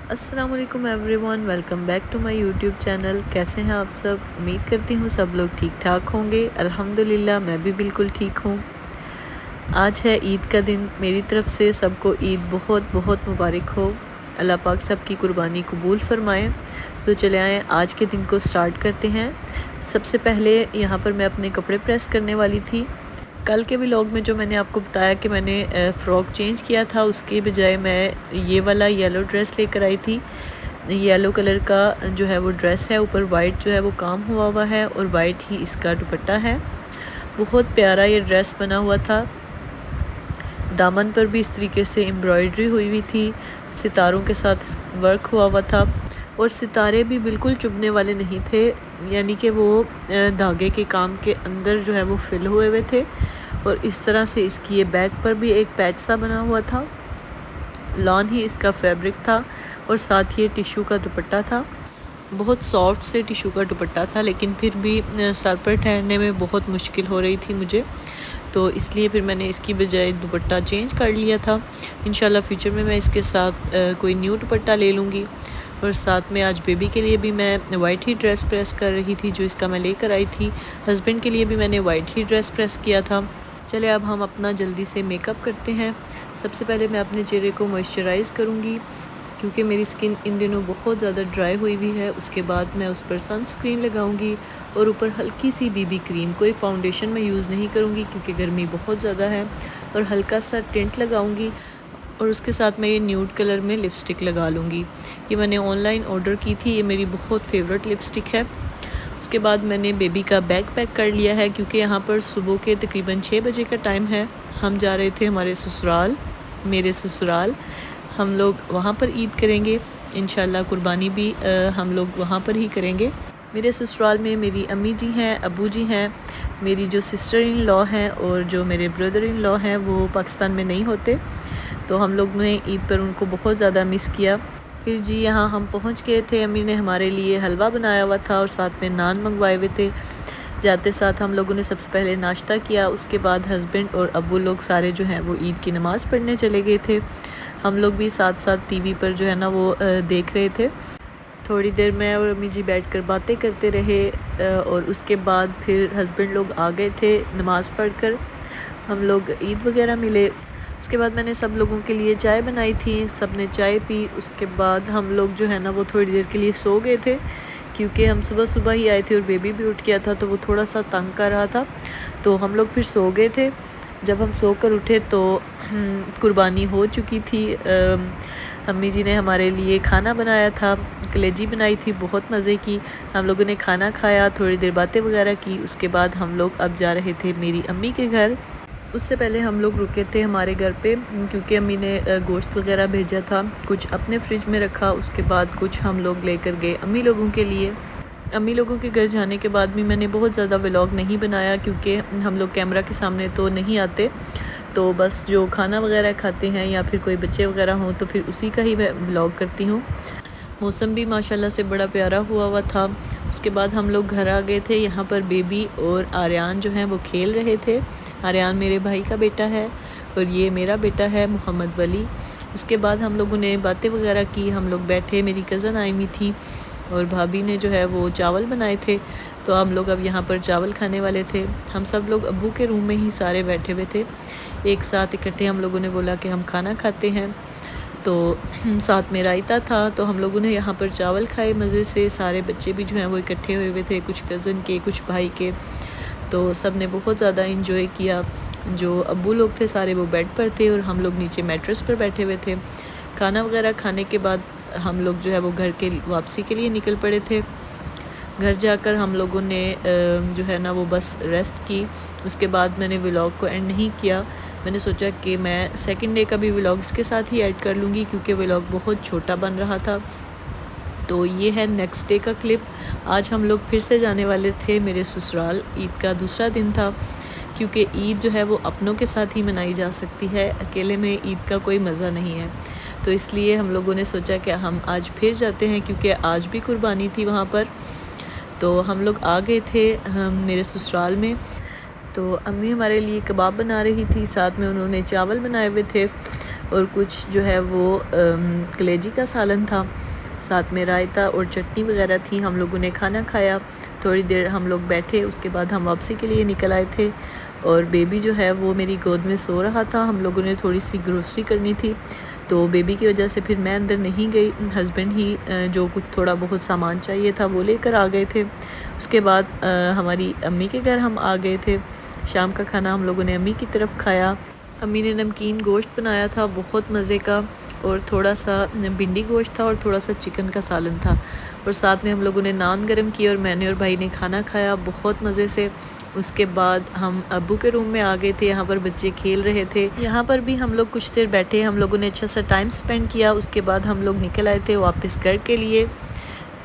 السلام علیکم everyone, welcome back to my YouTube channel. کیسے ہیں آپ سب؟ امید کرتی ہوں سب لوگ ٹھیک ٹھاک ہوں گے۔ الحمدللہ میں بھی بالکل ٹھیک ہوں۔ آج ہے عید کا دن، میری طرف سے سب کو عید بہت بہت مبارک ہو۔ اللہ پاک سب کی قربانی قبول فرمائے۔ تو چلے آئیں آج کے دن کو سٹارٹ کرتے ہیں۔ سب سے پہلے یہاں پر میں اپنے کپڑے پریس کرنے والی تھی۔ کل کے ولاگ میں جو میں نے آپ کو بتایا کہ میں نے فراک چینج کیا تھا، اس کے بجائے میں یہ والا یلو ڈریس لے کر آئی تھی۔ یلو کلر کا جو ہے وہ ڈریس ہے، اوپر وائٹ جو ہے وہ کام ہوا ہے اور وائٹ ہی اس کا دوپٹہ ہے۔ بہت پیارا یہ ڈریس بنا ہوا تھا۔ دامن پر بھی اس طریقے سے امبرائڈری ہوئی تھی، ستاروں کے ساتھ ورک ہوا تھا، اور ستارے بھی بالکل چبھنے والے نہیں تھے، یعنی کہ وہ دھاگے کے کام کے اندر جو ہے وہ فل ہوئے تھے۔ اور اس طرح سے اس کی یہ بیک پر بھی ایک پیچ سا بنا ہوا تھا، لان ہی اس کا فیبرک تھا، اور ساتھ یہ ٹیشو کا دوپٹہ تھا۔ بہت سافٹ سے ٹیشو کا دوپٹہ تھا، لیکن پھر بھی سر پر ٹھہرنے میں بہت مشکل ہو رہی تھی مجھے، تو اس لیے پھر میں نے اس کی بجائے دوپٹہ چینج کر لیا تھا۔ انشاءاللہ فیوچر میں اس کے ساتھ کوئی نیو دوپٹہ لے لوں گی۔ اور ساتھ میں آج بیبی کے لیے بھی میں وائٹ ہی ڈریس پریس کر رہی تھی، جو اس کا میں لے کر آئی تھی۔ ہسبینڈ کے لیے بھی میں نے وائٹ ہی ڈریس پریس کیا تھا۔ چلے اب ہم اپنا جلدی سے میک اپ کرتے ہیں۔ سب سے پہلے میں اپنے چہرے کو موئسچرائز کروں گی، کیونکہ میری سکن ان دنوں بہت زیادہ ڈرائی ہوئی ہے۔ اس کے بعد میں اس پر سن سکرین لگاؤں گی، اور اوپر ہلکی سی بی بی کریم۔ کوئی فاؤنڈیشن میں یوز نہیں کروں گی کیونکہ گرمی بہت زیادہ ہے، اور ہلکا سا ٹنٹ لگاؤں گی، اور اس کے ساتھ میں یہ نیوڈ کلر میں لپسٹک لگا لوں گی۔ یہ میں نے آن لائن آرڈر کی تھی، یہ میری بہت فیورٹ لپسٹک ہے۔ اس کے بعد میں نے بیبی کا بیگ پیک کر لیا ہے، کیونکہ یہاں پر صبح کے تقریباً 6 بجے کا ٹائم ہے۔ ہم جا رہے تھے ہمارے سسرال، میرے سسرال۔ ہم لوگ وہاں پر عید کریں گے، انشاءاللہ قربانی بھی ہم لوگ وہاں پر ہی کریں گے۔ میرے سسرال میں میری امی جی ہیں، ابو جی ہیں، میری جو سسٹر ان لا ہیں، اور جو میرے بردر ان لا ہیں وہ پاکستان میں نہیں ہوتے، تو ہم لوگ نے عید پر ان کو بہت زیادہ مس کیا۔ پھر جی یہاں ہم پہنچ گئے تھے۔ امی نے ہمارے لیے حلوہ بنایا ہوا تھا، اور ساتھ میں نان منگوائے ہوئے تھے۔ جاتے ساتھ ہم لوگوں نے سب سے پہلے ناشتہ کیا، اس کے بعد ہسبینڈ اور ابو لوگ سارے جو ہیں وہ عید کی نماز پڑھنے چلے گئے تھے۔ ہم لوگ بھی ساتھ ساتھ ٹی وی پر جو ہے نا وہ دیکھ رہے تھے۔ تھوڑی دیر میں اور امی جی بیٹھ کر باتیں کرتے رہے، اور اس کے بعد پھر ہسبینڈ لوگ آ گئے تھے نماز پڑھ کر۔ ہم لوگ عید وغیرہ ملے۔ اس کے بعد میں نے سب لوگوں کے لیے چائے بنائی تھی، سب نے چائے پی۔ اس کے بعد ہم لوگ جو ہے نا وہ تھوڑی دیر کے لیے سو گئے تھے، کیونکہ ہم صبح ہی آئے تھے اور بیبی بھی اٹھ گیا تھا، تو وہ تھوڑا سا تنگ کر رہا تھا، تو ہم لوگ پھر سو گئے تھے۔ جب ہم سو کر اٹھے تو قربانی ہو چکی تھی۔ امی جی نے ہمارے لیے کھانا بنایا تھا، کلیجی بنائی تھی، بہت مزے کی۔ ہم لوگوں نے کھانا کھایا، تھوڑی دیر باتیں وغیرہ کی۔ اس کے بعد ہم لوگ اب جا رہے تھے میری امی کے گھر۔ اس سے پہلے ہم لوگ رکے تھے ہمارے گھر پہ، کیونکہ امی نے گوشت وغیرہ بھیجا تھا، کچھ اپنے فریج میں رکھا، اس کے بعد کچھ ہم لوگ لے کر گئے امی لوگوں کے لیے۔ امی لوگوں کے گھر جانے کے بعد بھی میں نے بہت زیادہ ولاگ نہیں بنایا، کیونکہ ہم لوگ کیمرہ کے سامنے تو نہیں آتے، تو بس جو کھانا وغیرہ کھاتے ہیں یا پھر کوئی بچے وغیرہ ہوں تو پھر اسی کا ہی ولاگ کرتی ہوں۔ موسم بھی ماشاءاللہ سے بڑا پیارا ہوا تھا۔ اس کے بعد ہم لوگ گھر آ گئے تھے۔ یہاں پر بیبی اور آریان جو ہیں وہ کھیل رہے تھے۔ آریان میرے بھائی کا بیٹا ہے، اور یہ میرا بیٹا ہے محمد ولی۔ اس کے بعد ہم لوگوں نے باتیں وغیرہ کی، ہم لوگ بیٹھے، میری کزن آئی ہوئی تھی، اور بھابھی نے جو ہے وہ چاول بنائے تھے، تو ہم لوگ اب یہاں پر چاول کھانے والے تھے۔ ہم سب لوگ ابو کے روم میں ہی سارے بیٹھے ہوئے تھے، ایک ساتھ اکٹھے ہم لوگوں نے بولا کہ ہم کھانا کھاتے ہیں، تو ساتھ میں رائتا تھا، تو ہم لوگوں نے یہاں پر چاول کھائے مزے سے۔ سارے بچے بھی جو ہیں وہ اکٹھے ہوئے تھے، کچھ کزن کے، کچھ بھائی کے، تو سب نے بہت زیادہ انجوائے کیا۔ جو ابو لوگ تھے سارے وہ بیڈ پر تھے، اور ہم لوگ نیچے میٹرس پر بیٹھے ہوئے تھے۔ کھانا وغیرہ کھانے کے بعد ہم لوگ جو ہے وہ گھر کے واپسی کے لیے نکل پڑے تھے۔ گھر جا کر ہم لوگوں نے جو ہے نا وہ بس ریسٹ کی۔ اس کے بعد میں نے ولاگ کو اینڈ نہیں کیا، میں نے سوچا کہ میں سیکنڈ ڈے کا بھی ولاگ اس کے ساتھ ہی ایڈ کر لوں گی، کیونکہ ولاگ بہت چھوٹا بن رہا تھا۔ تو یہ ہے نیکسٹ ڈے کا کلپ۔ آج ہم لوگ پھر سے جانے والے تھے میرے سسرال، عید کا دوسرا دن تھا، کیونکہ عید جو ہے وہ اپنوں کے ساتھ ہی منائی جا سکتی ہے، اکیلے میں عید کا کوئی مزہ نہیں ہے، تو اس لیے ہم لوگوں نے سوچا کہ ہم آج پھر جاتے ہیں، کیونکہ آج بھی قربانی تھی وہاں پر۔ تو ہم لوگ آ گئے تھے میرے سسرال میں، تو امی ہمارے لیے کباب بنا رہی تھی، ساتھ میں انہوں نے چاول بنائے ہوئے تھے، اور کچھ جو ہے وہ کلیجی کا سالن تھا، ساتھ میں رائتا اور چٹنی وغیرہ تھی۔ ہم لوگوں نے کھانا کھایا، تھوڑی دیر ہم لوگ بیٹھے، اس کے بعد ہم واپسی کے لیے نکل آئے تھے، اور بیبی جو ہے وہ میری گود میں سو رہا تھا۔ ہم لوگوں نے تھوڑی سی گروسری کرنی تھی، تو بیبی کی وجہ سے پھر میں اندر نہیں گئی، ہسبینڈ ہی جو کچھ تھوڑا بہت سامان چاہیے تھا وہ لے کر آ گئے تھے۔ اس کے بعد ہماری امی کے گھر ہم آ گئے تھے۔ شام کا کھانا ہم لوگوں نے امی کی طرف کھایا۔ امی نے نمکین گوشت بنایا تھا بہت مزے کا، اور تھوڑا سا بھنڈی گوشت تھا، اور تھوڑا سا چکن کا سالن تھا، اور ساتھ میں ہم لوگوں نے نان گرم کیے، اور میں نے اور بھائی نے کھانا کھایا بہت مزے سے۔ اس کے بعد ہم ابو کے روم میں آ گئے تھے، یہاں پر بچے کھیل رہے تھے، یہاں پر بھی ہم لوگ کچھ دیر بیٹھے، ہم لوگوں نے اچھا سا ٹائم سپینڈ کیا۔ اس کے بعد ہم لوگ نکل آئے تھے واپس گھر کے لیے۔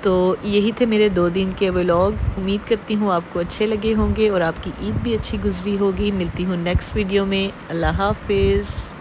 تو یہی تھے میرے 2 دن کے ولاگ، امید کرتی ہوں آپ کو اچھے لگے ہوں گے اور آپ کی عید بھی اچھی گزری ہوگی۔ ملتی ہوں نیکسٹ ویڈیو میں، اللہ حافظ۔